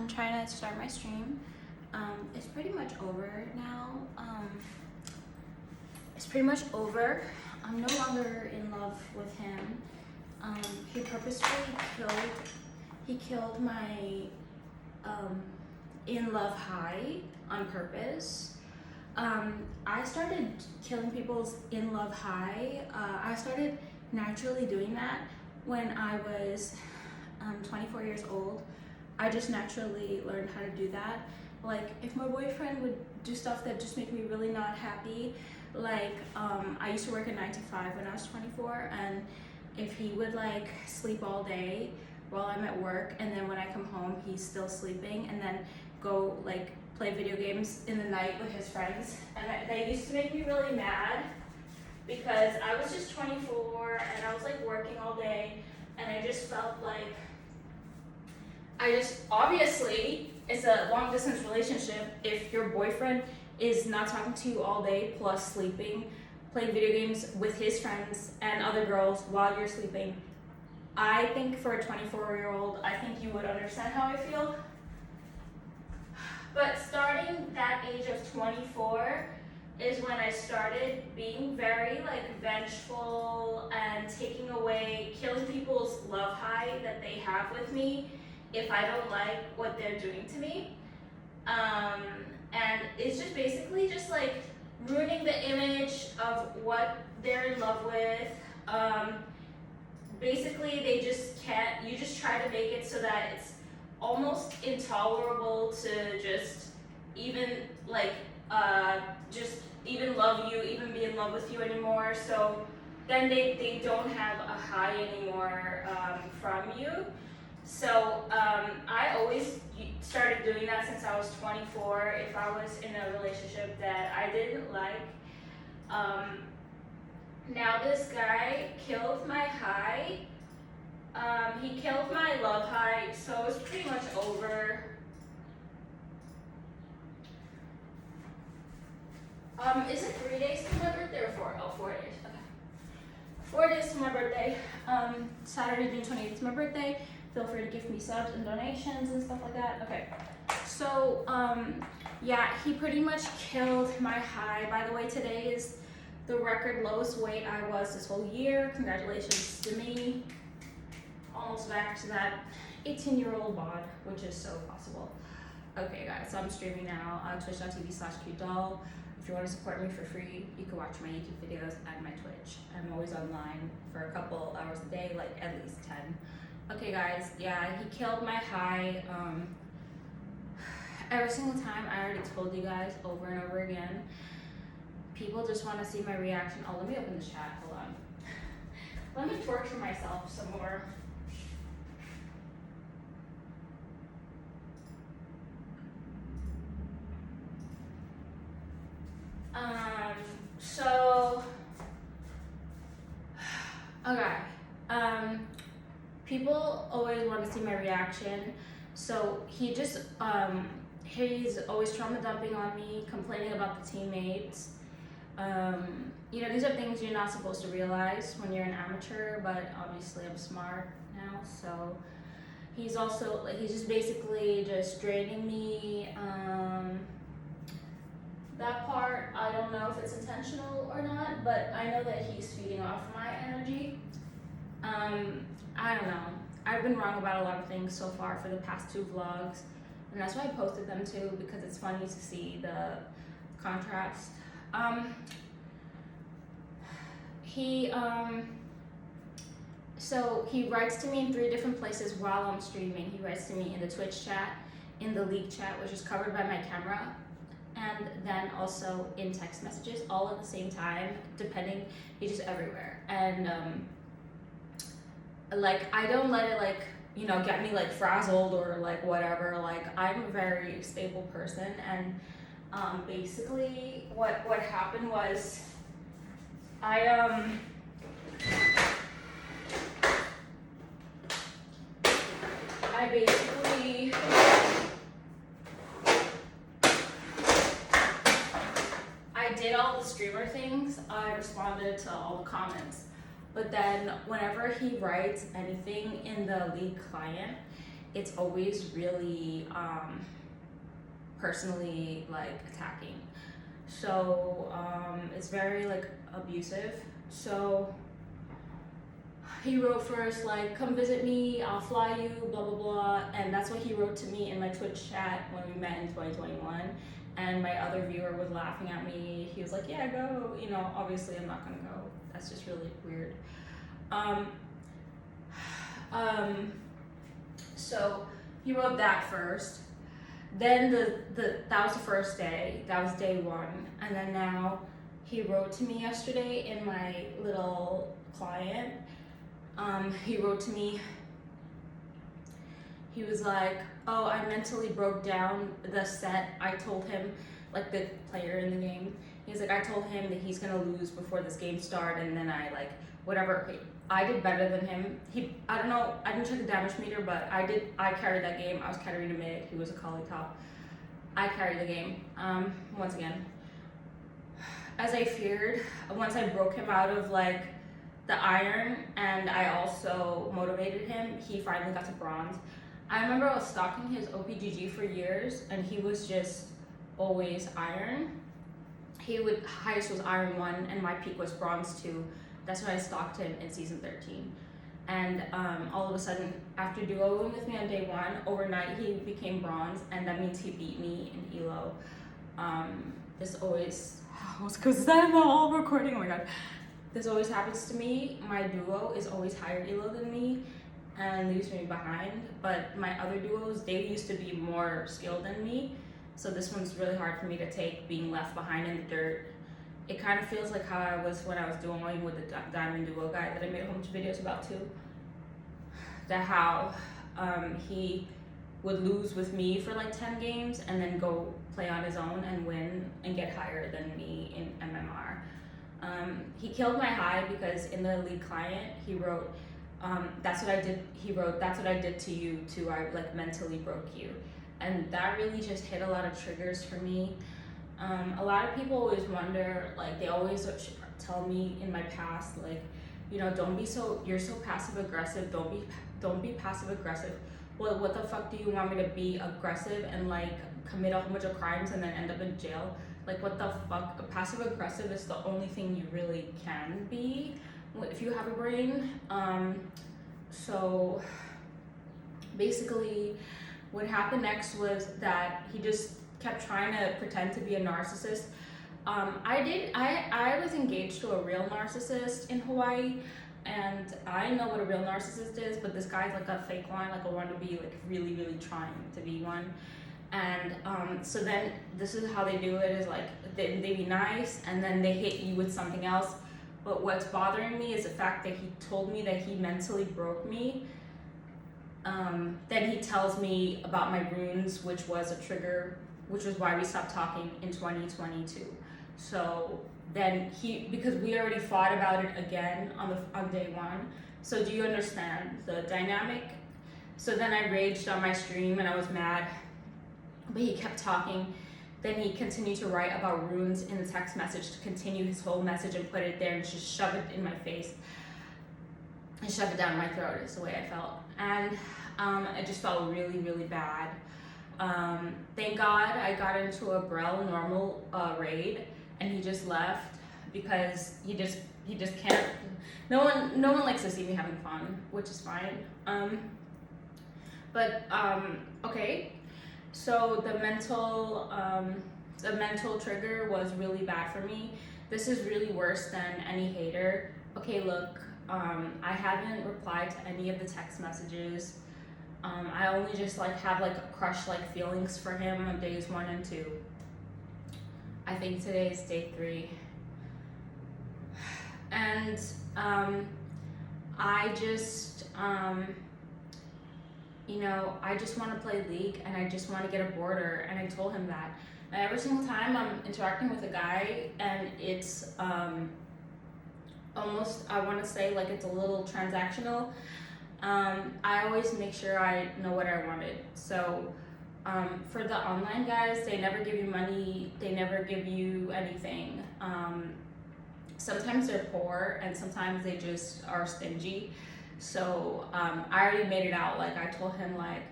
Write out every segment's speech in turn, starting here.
I'm trying to start my stream. It's pretty much over now. It's pretty much over. I'm no longer in love with him. He purposefully killed my in love high on purpose. I started killing people's in love high. I started naturally doing that when I was 24 years old. I just naturally learned how to do that. Like, if my boyfriend would do stuff that just make me really not happy, like I used to work a 9 to 5 when I was 24, and if he would like sleep all day while I'm at work, and then when I come home he's still sleeping, and then go like play video games in the night with his friends, and that used to make me really mad because I was just 24 and I was like working all day, and I just felt like obviously it's a long distance relationship if your boyfriend is not talking to you all day plus sleeping, playing video games with his friends and other girls while you're sleeping. I think for a 24-year-old, I think you would understand how I feel. But starting that age of 24 is when I started being very like vengeful and killing people's love high that they have with me if I don't like what they're doing to me. And it's just basically just like ruining the image of what they're in love with. Basically they just can't, you just try to make it so that it's almost intolerable to just even like just even love you, even be in love with you anymore. So then they don't have a high anymore from you. So I always started doing that since I was 24. If I was in a relationship that I didn't like, now this guy killed my high. He killed my love high, so it's pretty much over. Is it 3 days to my birthday or 4? Oh, 4 days. Okay. 4 days to my birthday. Saturday, June 28th is my birthday. Feel free to give me subs and donations and stuff like that. Okay. So, yeah, he pretty much killed my high. By the way, today is the record lowest weight I was this whole year. Congratulations to me. Almost back to that 18-year-old bod, which is so possible. Okay, guys, so I'm streaming now on twitch.tv/cutedoll. If you want to support me for free, you can watch my YouTube videos and my Twitch. I'm always online for a couple hours a day, like at least 10. Okay, guys, yeah, he killed my high. Every single time, I already told you guys over and over again. People just want to see my reaction. Oh, let me open the chat. Hold on. Let me torture myself some more. So, okay. People always want to see my reaction. So he just, he's always trauma dumping on me, complaining about the teammates. You know, these are things you're not supposed to realize when you're an amateur, but obviously I'm smart now, so he's just basically just draining me. That part, I don't know if it's intentional or not, but I know that he's feeding off my energy. I don't know. I've been wrong about a lot of things so far for the past 2 vlogs, and that's why I posted them too, because it's funny to see the contrast. So he writes to me in 3 different places while I'm streaming. He writes to me in the Twitch chat, in the League chat, which is covered by my camera, and then also in text messages, all at the same time, depending, he's just everywhere. And like, I don't let it like, you know, get me like frazzled or like whatever. Like, I'm a very stable person, and basically what happened was I basically did all the streamer things. I responded to all the comments, but then whenever he writes anything in the League client, it's always really personally like attacking. So it's very like abusive. So he wrote first like, come visit me, I'll fly you, blah blah blah, and that's what he wrote to me in my Twitch chat when we met in 2021. And my other viewer was laughing at me. He was like, yeah, go. You know, obviously I'm not gonna go. That's just really weird. So he wrote that first. Then that was the first day. That was day one. And then now he wrote to me yesterday in my little client. He wrote to me. He was like, oh, I mentally broke down the set. I told him, like the player in the game, he's like, I told him that he's gonna lose before this game started, and then I like, whatever, okay, I did better than him. I don't know, I didn't check the damage meter, but I carried that game. I was carrying a mid, he was a Kali top. I carried the game, once again. As I feared, once I broke him out of like the iron, and I also motivated him, he finally got to bronze. I remember I was stalking his OPGG for years, and he was just always iron. Highest was iron 1, and my peak was bronze 2. That's when I stalked him in season 13. And all of a sudden, after duoing with me on day 1, overnight he became bronze, and that means he beat me in ELO. This always, because is that in the whole recording? Oh my god. This always happens to me. My duo is always higher ELO than me and leaves me behind, but my other duos, they used to be more skilled than me, so this one's really hard for me to take, being left behind in the dirt. It kind of feels like how I was when I was duoing with the diamond duo guy that I made a bunch of videos about too. That how he would lose with me for like 10 games and then go play on his own and win and get higher than me in MMR. He killed my high because in the league client he wrote, that's what I did. He wrote, that's what I did to you too. I like mentally broke you. And that really just hit a lot of triggers for me. A lot of people always wonder, like they always tell me in my past, like, you know, you're so passive aggressive. Don't be passive aggressive. Well, what the fuck do you want me to be aggressive and like commit a whole bunch of crimes and then end up in jail? Like what the fuck? Passive aggressive is the only thing you really can be if you have a brain. So basically what happened next was that he just kept trying to pretend to be a narcissist. I was engaged to a real narcissist in Hawaii, and I know what a real narcissist is, but this guy's like a fake one, like a wannabe, like really, really trying to be one. And so then this is how they do it, is like they be nice and then they hit you with something else. But what's bothering me is the fact that he told me that he mentally broke me. Then he tells me about my runes, which was a trigger, which was why we stopped talking in 2022. So then because we already fought about it again on day 1. So do you understand the dynamic? So then I raged on my stream and I was mad, but he kept talking. Then he continued to write about runes in the text message to continue his whole message and put it there and just shove it in my face and shove it down my throat is the way I felt. And I just felt really, really bad. Thank God I got into a Brel normal raid and he just left because he just can't. No one likes to see me having fun, which is fine. Okay. So the mental trigger was really bad for me. This is really worse than any hater. Okay, look, I haven't replied to any of the text messages. I only just like have like crush like feelings for him on days 1 and 2. I think today is day 3. And I just you know, I just want to play League and I just want to get a border, and I told him that. And every single time I'm interacting with a guy and it's almost, I want to say like it's a little transactional, I always make sure I know what I wanted. So for the online guys, they never give you money, they never give you anything. Sometimes they're poor and sometimes they just are stingy. So I already made it out. Like I told him, like,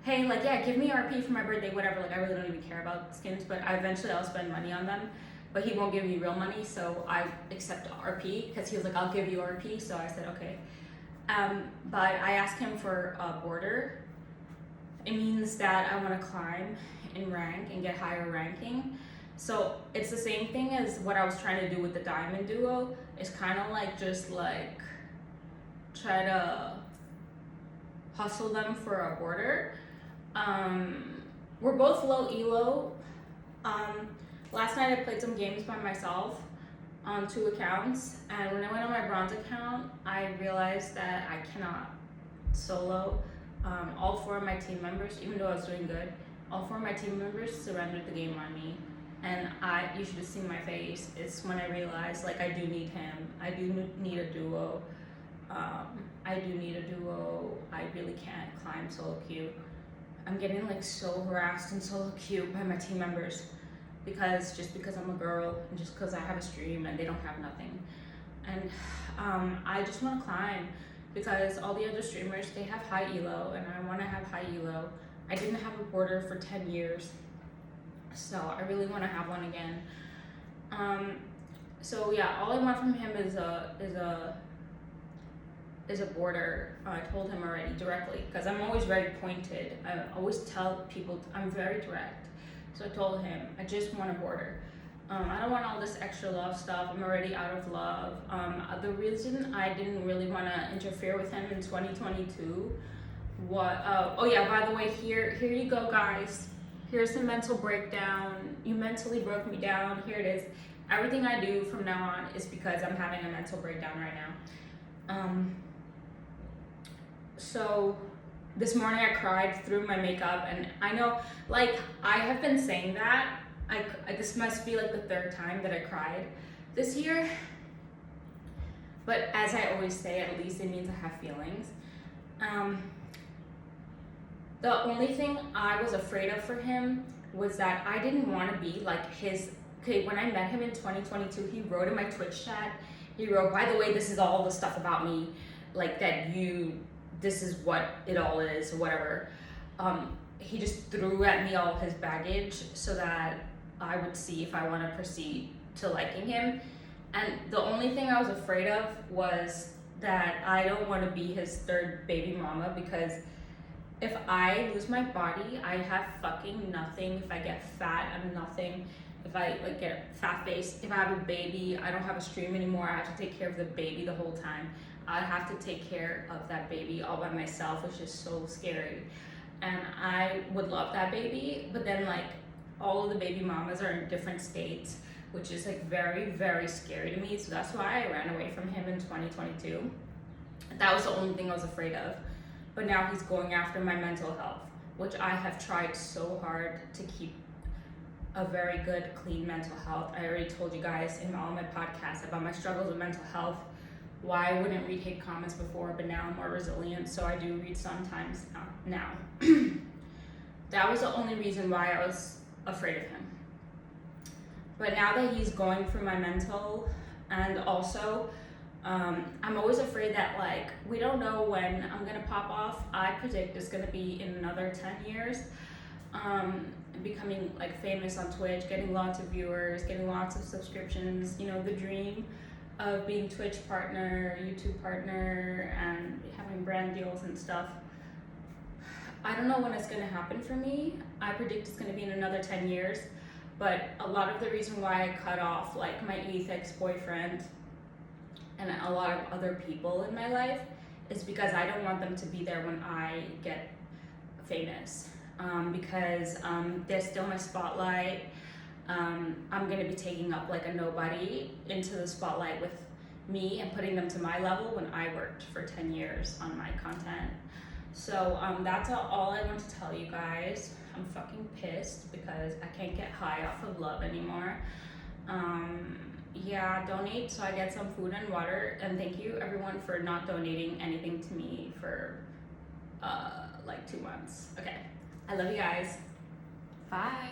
hey, like, yeah, give me RP for my birthday, whatever. Like, I really don't even care about skins, but eventually I'll spend money on them. But he won't give me real money, so I accept RP because he was like, I'll give you RP. So I said, okay. But I asked him for a border. It means that I want to climb in rank and get higher ranking. So it's the same thing as what I was trying to do with the diamond duo. It's kind of like just like try to hustle them for a border. We're both low elo. Last night I played some games by myself on 2 accounts, and when I went on my bronze account, I realized that I cannot solo. All 4 of my team members, even though I was doing good, all 4 of my team members surrendered the game on me. And you should have seen my face. It's when I realized, like, I do need him. I do need a duo. I really can't climb solo queue. I'm getting like so harassed in solo queue by my team members because I'm a girl and just because I have a stream and they don't have nothing. And I just want to climb because all the other streamers, they have high elo and I want to have high elo. I didn't have a border for 10 years, so I really want to have one again. So yeah, all I want from him is a border. I told him already directly because I'm always very pointed. I always tell people I'm very direct. So I told him I just want a border. I don't want all this extra love stuff. I'm already out of love. The reason I didn't really want to interfere with him in 2022 oh yeah, by the way, here you go, guys. Here's the mental breakdown. You mentally broke me down. Here it is. Everything I do from now on is because I'm having a mental breakdown right now. So this morning I cried through my makeup, and I know, like, I have been saying that. This must be like the 3rd time that I cried this year. But as I always say, at least it means I have feelings. The only thing I was afraid of for him was that I didn't want to be like when I met him in 2022, he wrote in my Twitch chat, he wrote, by the way, this is all the stuff about me, like this is what it all is, or whatever. He just threw at me all his baggage so that I would see if I want to proceed to liking him. And the only thing I was afraid of was that I don't want to be his 3rd baby mama, because if I lose my body, I have fucking nothing. If I get fat, I'm nothing. If I like get fat face, if I have a baby, I don't have a stream anymore. I have to take care of the baby the whole time. I have to take care of that baby all by myself, which is so scary. And I would love that baby, but then like all of the baby mamas are in different states, which is like very, very scary to me. So that's why I ran away from him in 2022. That was the only thing I was afraid of. But now he's going after my mental health, which I have tried so hard to keep a very good, clean mental health. I already told you guys in all my podcasts about my struggles with mental health, why I wouldn't read hate comments before, but now I'm more resilient, so I do read sometimes now. That was the only reason why I was afraid of him. But now that he's going through my mental, and also I'm always afraid that like we don't know when I'm gonna pop off. I predict it's gonna be in another 10 years. Becoming like famous on Twitch, getting lots of viewers, getting lots of subscriptions, you know, the dream of being Twitch partner, YouTube partner, and having brand deals and stuff. I don't know when it's gonna happen for me. I predict it's gonna be in another 10 years, but a lot of the reason why I cut off like my 8th ex-boyfriend and a lot of other people in my life is because I don't want them to be there when I get famous. Because they're still my spotlight. I'm gonna be taking up like a nobody into the spotlight with me and putting them to my level when I worked for 10 years on my content. So that's all I want to tell you guys. I'm fucking pissed because I can't get high off of love anymore. Yeah, donate so I get some food and water, and thank you everyone for not donating anything to me for like 2 months. Okay, I love you guys. Bye.